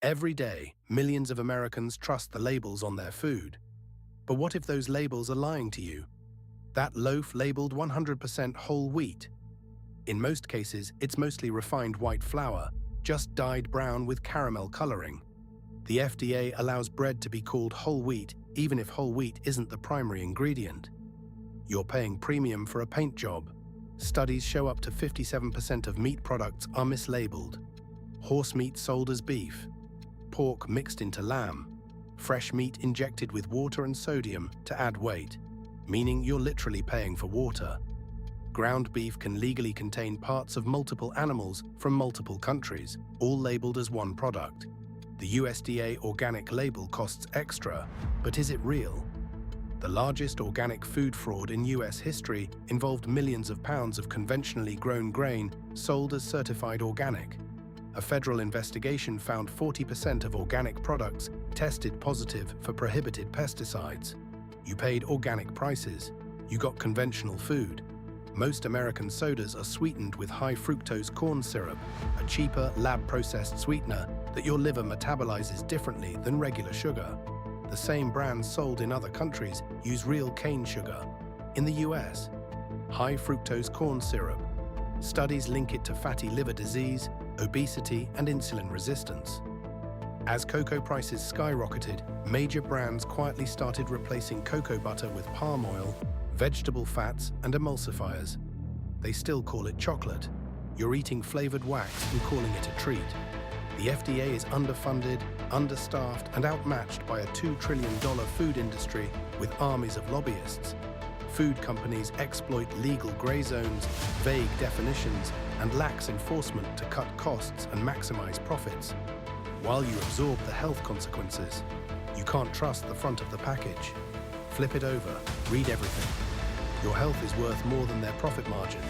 Every day, millions of Americans trust the labels on their food. But what if those labels are lying to you? That loaf labeled 100% whole wheat. In most cases, it's mostly refined white flour, just dyed brown with caramel coloring. The FDA allows bread to be called whole wheat even if whole wheat isn't the primary ingredient. You're paying premium for a paint job. Studies show up to 57% of meat products are mislabeled. Horse meat sold as beef. Pork mixed into lamb, fresh meat injected with water and sodium to add weight, meaning you're literally paying for water. Ground beef can legally contain parts of multiple animals from multiple countries, all labeled as one product. The USDA organic label costs extra, but is it real? The largest organic food fraud in US history involved millions of pounds of conventionally grown grain sold as certified organic. A federal investigation found 40% of organic products tested positive for prohibited pesticides. You paid organic prices. You got conventional food. Most American sodas are sweetened with high fructose corn syrup, a cheaper lab-processed sweetener that your liver metabolizes differently than regular sugar. The same brands sold in other countries use real cane sugar. In the US, high fructose corn syrup. Studies link it to fatty liver disease, obesity, and insulin resistance. As cocoa prices skyrocketed, major brands quietly started replacing cocoa butter with palm oil, vegetable fats, and emulsifiers. They still call it chocolate. You're eating flavored wax and calling it a treat. The FDA is underfunded, understaffed, and outmatched by a $2 trillion food industry with armies of lobbyists. Food companies exploit legal gray zones, vague definitions, and lax enforcement to cut costs and maximize profits. While you absorb the health consequences, you can't trust the front of the package. Flip it over, read everything. Your health is worth more than their profit margins.